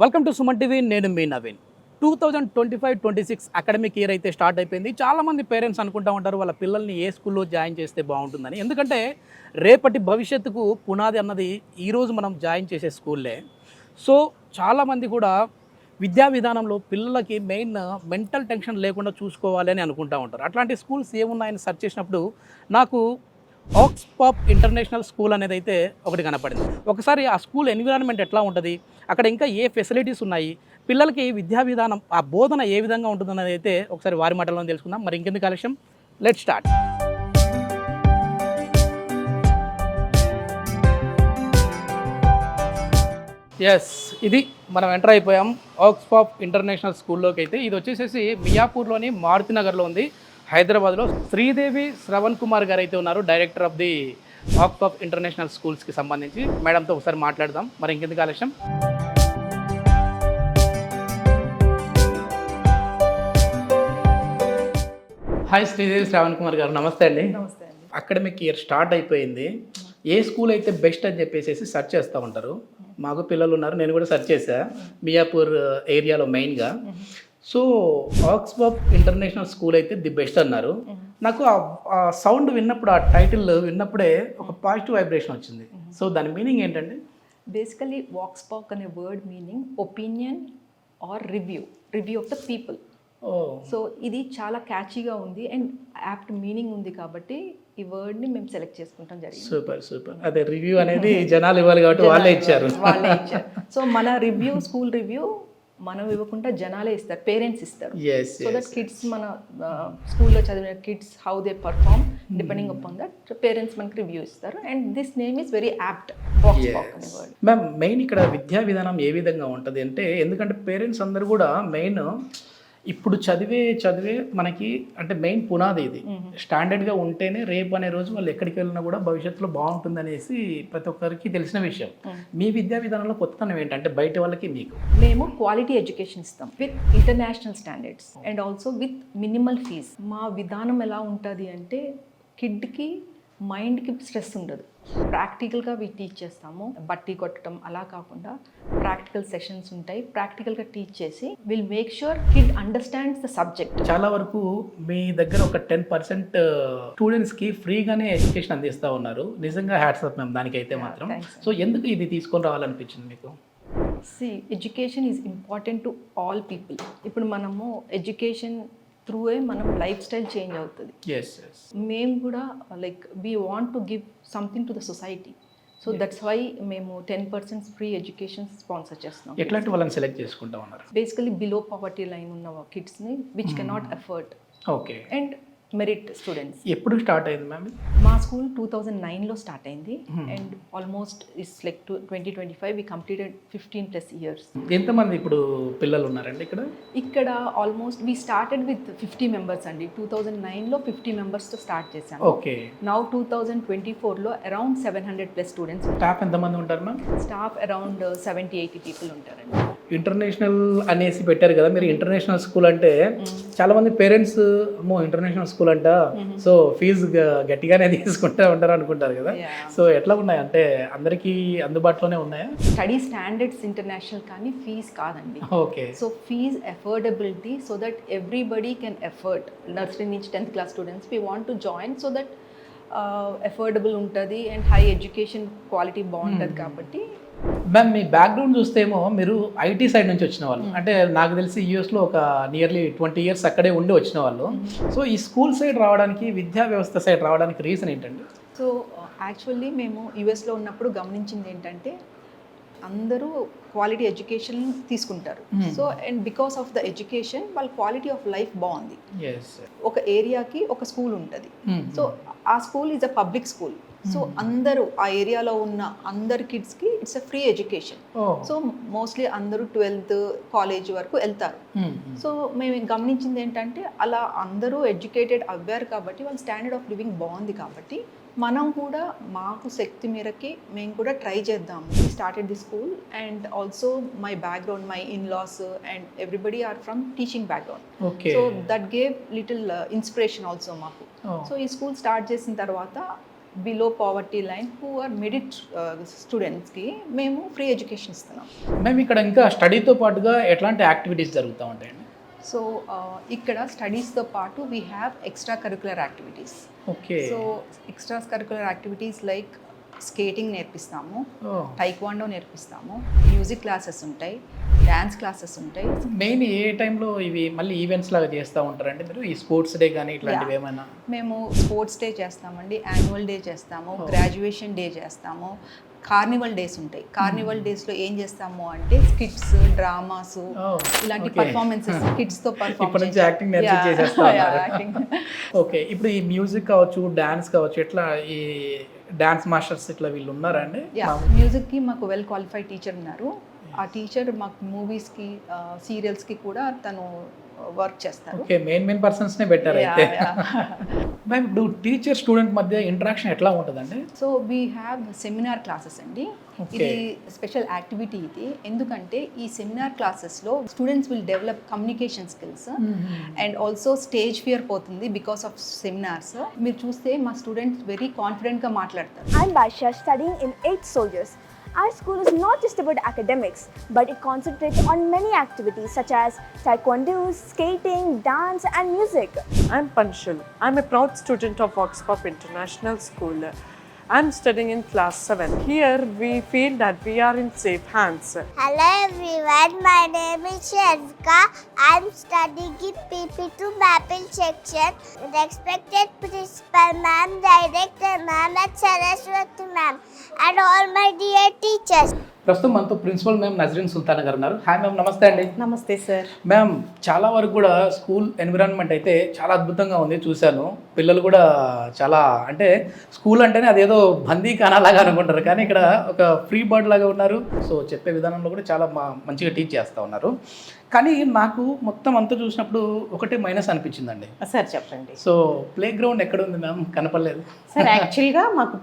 Welcome to Suman TV. నేను మీ Naveen. 2025-26 academic year అయితే start అయిపోయింది. చాలామంది పేరెంట్స్ అనుకుంటూ ఉంటారు వాళ్ళ పిల్లల్ని ఏ స్కూల్లో జాయిన్ చేస్తే బాగుంటుందని. ఎందుకంటే రేపటి భవిష్యత్తుకు పునాది అన్నది ఈరోజు మనం జాయిన్ చేసే స్కూల్లే. సో చాలామంది కూడా విద్యా విధానంలో పిల్లలకి మెయిన్ మెంటల్ టెన్షన్ లేకుండా చూసుకోవాలి అని అనుకుంటూ ఉంటారు. అట్లాంటి స్కూల్స్ ఏమున్నాయని సెర్చ్ చేసినప్పుడు నాకు ఆక్స్పాప్ ఇంటర్నేషనల్ స్కూల్ అనేది అయితే ఒకటి కనపడింది. ఒకసారి ఆ స్కూల్ ఎన్విరాన్మెంట్ ఎట్లా ఉంటుంది, అక్కడ ఇంకా ఏ ఫెసిలిటీస్ ఉన్నాయి, పిల్లలకి విద్యా విధానం ఆ బోధన ఏ విధంగా ఉంటుందనేది అయితే ఒకసారి వారి మాటల్లో తెలుసుకుందాం. మరి ఇంకెందుకు ఆలస్యం, లెట్స్ స్టార్ట్. ఎస్, ఇది మనం ఎంటర్ అయిపోయాం ఆక్స్పాప్ ఇంటర్నేషనల్ స్కూల్లోకి. అయితే ఇది వచ్చేసేసి మియాపూర్లోని మారుతి నగర్లో ఉంది, హైదరాబాద్లో. శ్రీదేవి శ్రవణ్ కుమార్ గారు అయితే ఉన్నారు, డైరెక్టర్ ఆఫ్ ది ఆక్స్పాప్ ఇంటర్నేషనల్ స్కూల్స్కి సంబంధించి. మేడంతో ఒకసారి మాట్లాడదాం. మరి ఇంకెందుకు ఆలస్యం. హాయ్ శ్రీదేవి శ్రవణ్ కుమార్ గారు, నమస్తే అండి. నమస్తే అండి. అకాడమిక్ ఇయర్ స్టార్ట్ అయిపోయింది. ఏ స్కూల్ అయితే బెస్ట్ అని చెప్పేసి సెర్చ్ చేస్తూ ఉంటారు. మాకు పిల్లలు ఉన్నారు, నేను కూడా సెర్చ్ చేశా మియాపూర్ ఏరియాలో మెయిన్గా. సో ఆక్స్పాప్ ఇంటర్నేషనల్ స్కూల్ అయితే ది బెస్ట్ అన్నారు. నాకు ఆ సౌండ్ విన్నప్పుడు, ఆ టైటిల్ విన్నప్పుడే ఒక పాజిటివ్ వైబ్రేషన్ వచ్చింది. సో దాని మీనింగ్ ఏంటండి? బేసికలీ వాక్స్పాక్ అనే word meaning opinion or review of the people. So ఇది చాలా క్యాచీగా ఉంది అండ్ యాప్ట్ మీనింగ్ ఉంది కాబట్టి ఈ వర్డ్ని మేము సెలెక్ట్ చేసుకుంటాం జరిగింది. సూపర్. అదే రివ్యూ అనేది జనాలు ఇవ్వాలి కాబట్టి వాళ్ళే ఇచ్చారు. సో మన రివ్యూ, స్కూల్ రివ్యూ మనం ఇవ్వకుండా జనాలే ఇస్తారు, పేరెంట్స్ ఇస్తారు. సో దట్ కిడ్స్, మన స్కూల్లో చదివిన kids how they perform depending upon that parents మనకి రివ్యూ ఇస్తారు. And this name is very apt, వాక్స్పాక్ అనే వర్డ్. మ్యామ్, మెయిన్ ఇక్కడ విద్యా విధానం ఏ విధంగా ఉంటుంది అంటే, ఎందుకంటే పేరెంట్స్ అందరూ కూడా మెయిన్ ఇప్పుడు చదివే మనకి అంటే మెయిన్ పునాది ఇది. స్టాండర్డ్గా ఉంటేనే రేపు అనే రోజు వాళ్ళు ఎక్కడికి వెళ్ళినా కూడా భవిష్యత్తులో బాగుంటుంది అనేసి ప్రతి ఒక్కరికి తెలిసిన విషయం. మీ విద్యా విధానంలో కొత్తతనం ఏంటంటే బయట వాళ్ళకి మీకు? మేము క్వాలిటీ ఎడ్యుకేషన్ ఇస్తాం with international standards and also with minimal fees. మా విధానం ఎలా ఉంటుంది అంటే కిడ్కి మైండ్కి స్ట్రెస్ ఉండదు. ప్రాక్టికల్గా టీచ్ చేస్తాము. బట్టి కొట్టడం అలా కాకుండా ప్రాక్టికల్ సెషన్స్ ఉంటాయి. ప్రాక్టికల్గా టీచ్ చేసి will make sure kid understands the subject. చాలా వరకు మీ దగ్గర ఒక 10% స్టూడెంట్స్కి ఫ్రీగానే ఎడ్యుకేషన్ అందిస్తూ ఉన్నారు. నిజంగా హ్యాట్స్ ఆఫ్ మ్యామ్ దానికైతే మాత్రం. సో ఎందుకు ఇది తీసుకొని రావాలనిపించింది మీకు? Education is important to all people. ఇప్పుడు మనము ఎడ్యుకేషన్ త్రూయే మనం లైఫ్ స్టైల్ చేంజ్ అవుతుంది. మేము కూడా like we want to give something to the society. So that's why మేము 10% ఫ్రీ ఎడ్యుకేషన్ స్పాన్సర్ చేస్తున్నాం. ఎట్లాంటి వాళ్ళని సెలెక్ట్ చేసుకుంటా ఉన్నారు? బేసికలీ బిలో పావర్టీ లైన్ ఉన్న కిడ్స్ని which cannot afford. Okay. And merit students. ఎప్పుడు స్టార్ట్ అయింది మ్యామ్? మా స్కూల్ 2009లో స్టార్ట్ అయింది and almost it's like 2025 we completed 15+ years. ఎంతమంది ఇప్పుడు పిల్లలు ఉన్నారండి ఇక్కడ? ఇక్కడ almost we started with 50 members అండి. 2009లో 50 members స్టార్ట్ చేశాను. ఓకే. నౌ 2024లో అరౌండ్ 700+ స్టూడెంట్స్. స్టాఫ్ ఎంతమంది ఉంటారు మ్యామ్? స్టాఫ్ అరౌండ్ 70-80 people ఉంటారండి. ఇంటర్నేషనల్ అనేసి పెట్టారు కదా మీరు. ఇంటర్నేషనల్ స్కూల్ అంటే చాలా మంది పేరెంట్స్ అమ్మో ఇంటర్నేషనల్ స్కూల్ అంట, సో ఫీజు గట్టిగానే తీసుకుంటా ఉంటారు అనుకుంటారు కదా. సో ఎట్లా ఉన్నాయి అంటే అందరికీ అందుబాటులోనే ఉన్నాయా? స్టడీ స్టాండర్డ్స్ ఇంటర్నేషనల్ కానీ ఫీజ్ కాదండి. Okay. So fees affordability so that everybody can afford. Nursery నుంచి 10th class students we want to join so that affordable ఉంటుంది అండ్ హై ఎడ్యుకేషన్ క్వాలిటీ బాగుంటుంది. కాబట్టి మ్యామ్ మీ బ్యాక్గ్రౌండ్ చూస్తేమో మీరు ఐటీ సైడ్ నుంచి వచ్చిన వాళ్ళు, అంటే నాకు తెలిసి యూఎస్లో ఒక నియర్లీ 20 years అక్కడే ఉండి వచ్చిన వాళ్ళు. సో ఈ స్కూల్ సైడ్ రావడానికి, విద్యా వ్యవస్థ సైడ్ రావడానికి రీజన్ ఏంటండి? సో యాక్చువల్లీ మేము యూఎస్లో ఉన్నప్పుడు గమనించింది ఏంటంటే అందరూ క్వాలిటీ ఎడ్యుకేషన్ తీసుకుంటారు. So and because of the education వాళ్ళ క్వాలిటీ ఆఫ్ లైఫ్ బాగుంది. ఒక ఏరియాకి ఒక స్కూల్ ఉంటుంది. సో ఆ school is a public school. So అందరూ ఆ ఏరియాలో ఉన్న అందరు కిడ్స్కి it's a free education. So mostly అందరూ 12th కాలేజ్ వరకు వెళ్తారు. సో మేము గమనించింది ఏంటంటే అలా అందరూ ఎడ్యుకేటెడ్ అవ్వారు కాబట్టి వాళ్ళ స్టాండర్డ్ ఆఫ్ లివింగ్ బాగుంది కాబట్టి మనం కూడా మాకు శక్తి మేరకి మేము కూడా ట్రై చేద్దాం. Started the school and also my background, my in-laws and everybody are from teaching background. So that gave little inspiration also మాకు. సో ఈ స్కూల్ స్టార్ట్ చేసిన తర్వాత below poverty line who are middle స్టూడెంట్స్కి మేము free education ఇస్తున్నాం. మేము ఇక్కడ ఇంకా స్టడీతో పాటుగా ఎట్లాంటి యాక్టివిటీస్ జరుగుతూ ఉంటాయండి? సో ఇక్కడ స్టడీస్తో పాటు we have extra curricular activities. Okay. So extra curricular activities like skating నేర్పిస్తాము, టైక్వాండో నేర్పిస్తాము, మ్యూజిక్ క్లాసెస్ ఉంటాయి, డ్యాన్స్ క్లాసెస్ ఉంటాయి. మెయిన్ ఏ టైంలో ఇవి మళ్ళీ ఈవెంట్స్ లాగా చేస్తూ ఉంటారండి మీరు? ఈ స్పోర్ట్స్ డే కానీ ఇట్లాంటివి ఏమైనా? మేము స్పోర్ట్స్ డే చేస్తామండి, యాన్యువల్ డే చేస్తాము, గ్రాడ్యుయేషన్ డే చేస్తాము, కార్నివల్ డేస్ ఉంటాయి. కార్నివల్ డేస్లో ఏం చేస్తాము అంటే స్కిట్స్, డ్రామాస్, ఇలాంటి పర్ఫార్మెన్సెస్ కిడ్స్తో యాక్టింగ్. ఓకే. ఇప్పుడు ఈ మ్యూజిక్ కావచ్చు, డాన్స్ కావచ్చు, ఎట్లా ఈ డాన్స్ మాస్టర్స్ ఇట్లా వీళ్ళు ఉన్నారా అండి? మ్యూజిక్కి మాకు వెల్ క్వాలిఫైడ్ టీచర్ ఉన్నారు. ఆ టీచర్ మాకు మూవీస్కి, సీరియల్స్కి కూడా తను వర్క్ చేస్తారు. ఓకే. మెయిన్ పర్సన్స్నే బెటర్ అయితే. మ్యామ్ ఇప్పుడు టీచర్ స్టూడెంట్ మధ్య ఇంటరాక్షన్ ఎట్లా ఉంటుందండి? So we have seminar classes అండి. ఇది స్పెషల్ యాక్టివిటీ ఇది. ఎందుకంటే ఈ సెమినార్ క్లాసెస్లో students will develop communication skills and also stage fear పోతుంది బికాస్ ఆఫ్ సెమినార్స్. మీరు చూస్తే మా స్టూడెంట్స్ వెరీ కాన్ఫిడెంట్గా మాట్లాడతారు. I'm Baisha, studying in 8 Soldiers. Our school is not just about academics, but it concentrates on many activities such as taekwondo, skating, dance and music. I'm Panchal. I'm a proud student of Oxford International School. I'm studying in class 7. Here we feel that we are in safe hands. Hello everyone, my name is Sharvika. I'm studying in PP2 Mapping section. Respected Principal Ma'am, Director Ma'am and Saraswati Ma'am and all my dear teachers. ప్రస్తుతం మనతో principal ma'am Nazreen Sultana గారు ఉన్నారు. Hi ma'am, నమస్తే అండి. నమస్తే sir. Ma'am, చాలా వరకు కూడా స్కూల్ ఎన్విరాన్మెంట్ అయితే చాలా అద్భుతంగా ఉంది, చూశాను. పిల్లలు కూడా చాలా, అంటే స్కూల్ అంటేనే అదేదో బందీఖానా లాగా అనుకుంటారు, కానీ ఇక్కడ ఒక ఫ్రీ బర్డ్ లాగా ఉన్నారు. సో చెప్పే విధానంలో కూడా చాలా మంచిగా టీచ్ చేస్తూ ఉన్నారు. కానీ నాకు మొత్తం అంతా చూసినప్పుడు ఒకటే మైనస్ అనిపించిందండి. సార్ చెప్పండి. సో ప్లే గ్రౌండ్ ఎక్కడ ఉంది మ్యామ్? కనపడలేదు సార్. యాక్చువల్గా మాకు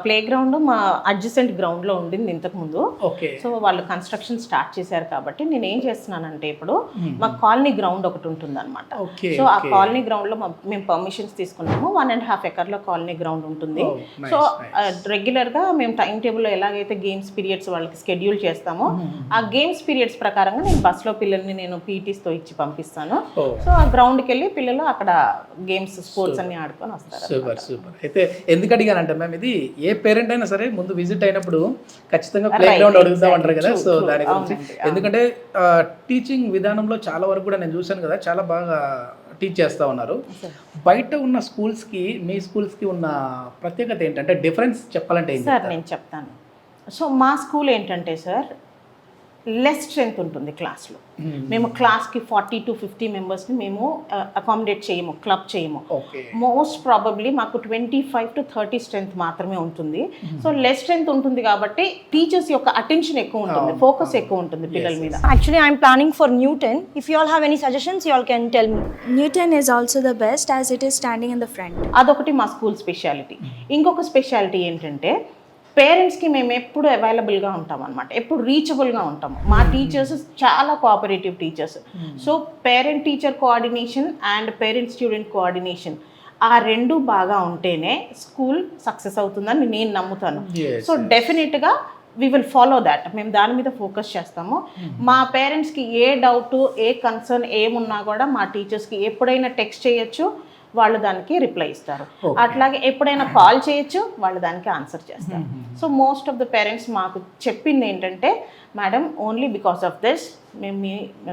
ప్లే గ్రౌండ్ మా అడ్జసెంట్ గ్రౌండ్లో ఉండింది ఇంతకుముందు. ఓకే. సో వాళ్ళు కన్స్ట్రక్షన్ స్టార్ట్ చేశారు కాబట్టి నేను ఏం చేస్తున్నానంటే ఇప్పుడు మా కాలనీ గ్రౌండ్ ఒకటి ఉంటుంది అనమాట. సో ఆ కాలనీ గ్రౌండ్లో మేము పర్మిషన్స్ తీసుకున్నాము. 1.5 ఎకర్లో కాలనీ గ్రౌండ్ ఉంటుంది. సో రెగ్యులర్గా మేము టైం టేబుల్లో ఎలాగైతే గేమ్స్ పీరియడ్స్ వాళ్ళకి షెడ్యూల్ చేస్తామో ఆ గేమ్స్ పీరియడ్స్ ప్రకారంగా నేను బస్లో పిల్లల్ని నేను పీటీస్తో ఇచ్చి పంపిస్తాను. సో ఆ గ్రౌండ్కి వెళ్ళి పిల్లలు అక్కడ గేమ్స్, స్పోర్ట్స్ అన్ని ఆడుకొని వస్తారు. Super super. అయితే ఎందుకు అడిగానంటే మ్యామ్, ఇది ఏ పేరెంట్ అయినా సరే ముందు విజిట్ అయినప్పుడు ఖచ్చితంగా ప్లే గ్రౌండ్ అడుగుతా ఉంటారు కదా. సో దాని గురించి, ఎందుకంటే టీచింగ్ విధానంలో చాలా వరకు కూడా నేను చూశాను కదా, చాలా బాగా టీచ్ చేస్తూ ఉన్నారు. బయట ఉన్న స్కూల్స్కి మీ స్కూల్స్కి ఉన్న ప్రత్యేకత ఏంటంటే, డిఫరెన్స్ చెప్పాలంటే ఏంటి సార్? నేను చెప్తాను. సో మా స్కూల్ ఏంటంటే సార్, లెస్ స్ట్రెంత్ ఉంటుంది క్లాస్లో. మేము క్లాస్కి 40 to 50 మెంబర్స్ని మేము అకామిడేట్ చేయము, క్లబ్ చేయము. మోస్ట్ ప్రాబబ్లీ మాకు 25 to 30 స్ట్రెంత్ మాత్రమే ఉంటుంది. సో లెస్ స్ట్రెంత్ ఉంటుంది కాబట్టి టీచర్స్ యొక్క అటెన్షన్ ఎక్కువ ఉంటుంది, ఫోకస్ ఎక్కువ ఉంటుంది పిల్లల మీద. Actually, I'm planning for Newton. If you all have any suggestions, you all can tell me. Newton is also the best as it is standing in the front. అదొకటి మా school speciality. ఇంకొక speciality ఏంటంటే, పేరెంట్స్కి మేము ఎప్పుడు అవైలబుల్గా ఉంటాం అనమాట, ఎప్పుడు రీచబుల్గా ఉంటాము. మా టీచర్స్ చాలా cooperative teachers. So parent teacher coordination and parent student coordination, ఆ రెండు బాగా ఉంటేనే స్కూల్ సక్సెస్ అవుతుందని నేను నమ్ముతాను. సో డెఫినెట్గా వీ విల్ ఫాలో దాట్. మేము దాని మీద ఫోకస్ చేస్తాము. మా పేరెంట్స్కి ఏ డౌట్, ఏ కన్సర్న్ ఏమున్నా కూడా మా టీచర్స్కి ఎప్పుడైనా టెక్స్ట్ చేయొచ్చు, వాళ్ళు దానికి రిప్లై ఇస్తారు. అట్లాగే ఎప్పుడైనా కాల్ చేయొచ్చు, వాళ్ళు దానికి ఆన్సర్ చేస్తారు. So most of the parents మాకు చెప్పింది ఏంటంటే, madam only because of this మేము మీ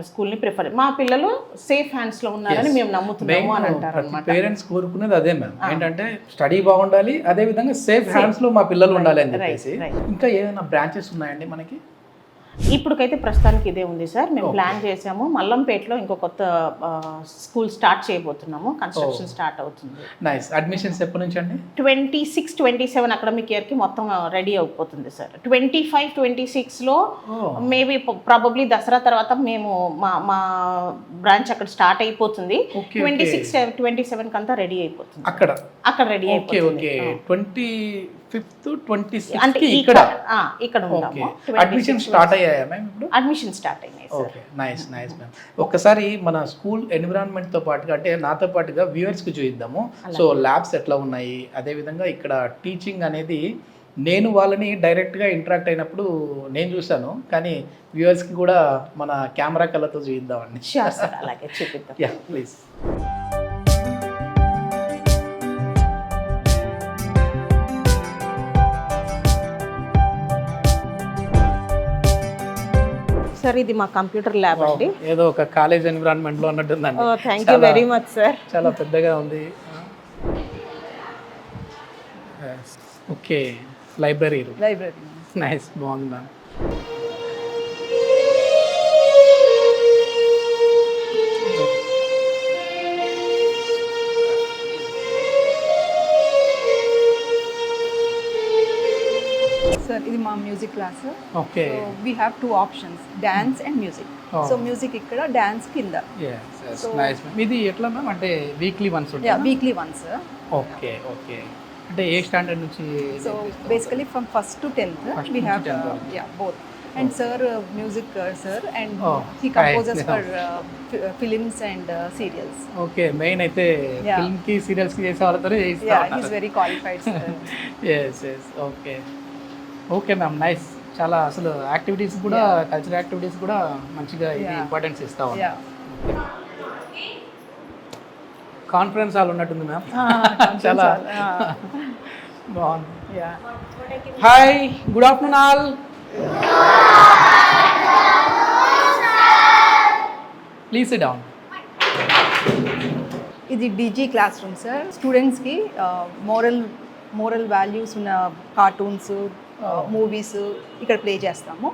స్కూల్ని ప్రిఫర్, మా పిల్లలు సేఫ్ హ్యాండ్స్లో ఉన్నారని మేము నమ్ముతున్నాము అని అంటారు అనమాట. పేరెంట్స్ కోరుకునేది అదే మ్యామ్, ఏంటంటే స్టడీ బాగుండాలి, అదే విధంగా సేఫ్ హ్యాండ్స్లో మా పిల్లలు ఉండాలి అని చెప్పేసి. ఇంకా ఏమైనా బ్రాంచెస్ ఉన్నాయండి మనకి? ఇప్పటికైతే ప్రస్తుతానికి ఇదే ఉంది సార్. మేము ప్లాన్ చేసాము, మల్లంపేటలో ఇంకో కొత్త స్కూల్ స్టార్ట్ చేయబోతున్నాము, కన్స్ట్రక్షన్ స్టార్ట్ అవుతుంది. నైస్. అడ్మిషన్స్ ఎప్పటి నుంచి అండి? 26-27 అకాడమిక్ ఇయర్కి మొత్తం రెడీ అయిపోతుంది సార్. 25-26లో మేబీ ప్రాబబ్లీ దసరా తర్వాత మేము మా బ్రాంచ్ అక్కడ స్టార్ట్ అయిపోతుంది. 26-27 కంతా రెడీ అయిపోతుంది, అక్కడ రెడీ అయిపోతుంది. 25 5th 26 అంటే ఇక్కడ ఇక్కడ ఓకే ఉంటాము. అడ్మిషన్ స్టార్ట్ అయ్యాయా మ్యామ్ ఇప్పుడు? అడ్మిషన్ స్టార్ట్ అయినాయి సార్. Okay nice ma'am. ఒక్కసారి మన స్కూల్ ఎన్విరాన్మెంట్తో పాటుగా అంటే నాతో పాటుగా వ్యూవర్స్కి చూద్దాము. సో ల్యాబ్స్ ఎట్లా ఉన్నాయి, అదేవిధంగా ఇక్కడ టీచింగ్ అనేది నేను వాళ్ళని డైరెక్ట్గా ఇంటరాక్ట్ అయినప్పుడు నేను చూశాను, కానీ వ్యూవర్స్కి కూడా మన కెమెరా కళ్ళతో చూద్దామండి. Sure sir, అలాగే చూపిద్దాం. Yeah please. సార్ ఇది మా కంప్యూటర్ ల్యాబ్ అండి. ఏదో ఒక కాలేజ్ ఎన్విరాన్మెంట్ లో ఉన్నట్టుందండి. Thank you very much sir. చాలా పెద్దగా ఉంది. ఓకే లైబ్రరీ నైస్, బాగుంది మ్యామ్. సార్ ఇది మా music class. Okay we have 2 options, dance and music. So music ఇక్కడ, డాన్స్ కింద. Nice ma'am. ఇది ఎట్లా మ్యామ్ అంటే వీక్లీ వన్స్ యా ఉంటుంది? Weekly once. Okay okay. అంటే ఏ స్టాండర్డ్ నుంచి? So basically from 1st to 10th First we నుంచి have 10th. yeah both. And sir music sir and Oh, he composes nice. for films and serials. Okay main అయితే Yeah. Film కి serials కి చేసే వాళ్ళతో Yeah, he's very qualified sir. Yes okay okay ma'am nice. చాలా అసలు activities కూడా cultural activities కూడా మంచిగా ఇది Yeah. ఇంపార్టెన్స్ ఇస్తా Yeah. కాన్ఫరెన్స్ హాల్ ఉన్నట్టుంది మ్యామ్. చాలా బాగుంది. Yeah. Hi, good afternoon all. Please SIT down. ఇది డీజీ క్లాస్ రూమ్ సార్. స్టూడెంట్స్కి మోరల్ వాల్యూస్ ఉన్న కార్టూన్స్, మూవీస్ ఇక్కడ ప్లే చేస్తాము.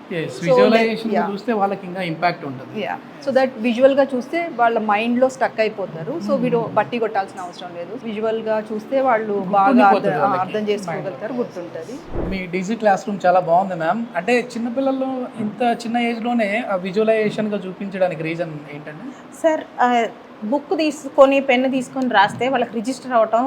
విజువలైజేషన్ చూస్తే వాళ్ళకి ఇంకా ఇంపాక్ట్ ఉంటుంది. యా, సో దట్ విజువల్గా చూస్తే వాళ్ళ మైండ్లో స్టక్ అయిపోతారు. సో వీడు బట్టి కొట్టాల్సిన అవసరం లేదు. విజువల్గా చూస్తే వాళ్ళు బాగా గుర్తుండిపోతుంది వాళ్ళకి. అర్థం చేసుకోగలుగుతారు, గుర్తుంటుంది. మీ డిజీ క్లాస్ రూమ్ చాలా బాగుంది మ్యామ్. అంటే చిన్నపిల్లలు ఇంత చిన్న ఏజ్లోనే విజువలైజేషన్గా చూపించడానికి రీజన్ ఏంటంటే? సార్ బుక్ తీసుకొని పెన్ను తీసుకొని రాస్తే వాళ్ళకి రిజిస్టర్ అవ్వటం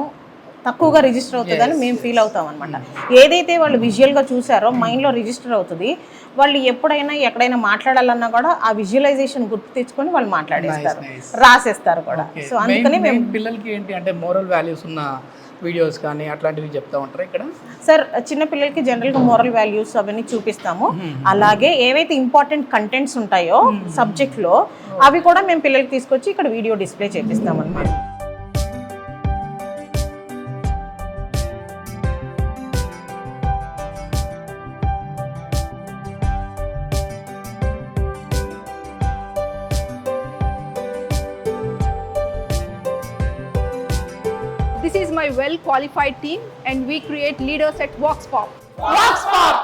తక్కువగా రిజిస్టర్ అవుతుందని మేము ఫీల్ అవుతాం అనమాట. ఏదైతే వాళ్ళు విజువల్గా చూసారో మైండ్లో రిజిస్టర్ అవుతుంది. వాళ్ళు ఎప్పుడైనా ఎక్కడైనా మాట్లాడాలన్నా కూడా ఆ విజువలైజేషన్ గుర్తు తెచ్చుకొని వాళ్ళు మాట్లాడేస్తారు, రాసేస్తారు కూడా. సో అందుకని మేము పిల్లలకి ఏంటి అంటే మోరల్ వాల్యూస్ ఉన్న వీడియోస్ కానీ అట్లాంటివి చెప్తా ఉంటారు ఇక్కడ. సార్ చిన్న పిల్లలకి జనరల్గా మోరల్ వాల్యూస్ అవన్నీ చూపిస్తాము. అలాగే ఏవైతే ఇంపార్టెంట్ కంటెంట్స్ ఉంటాయో సబ్జెక్ట్లో అవి కూడా మేము పిల్లలకి తీసుకొచ్చి ఇక్కడ వీడియో డిస్ప్లే చేపిస్తాం అన్నమాట. This is my well qualified team and we create leaders at Vox Pop. Vox Pop!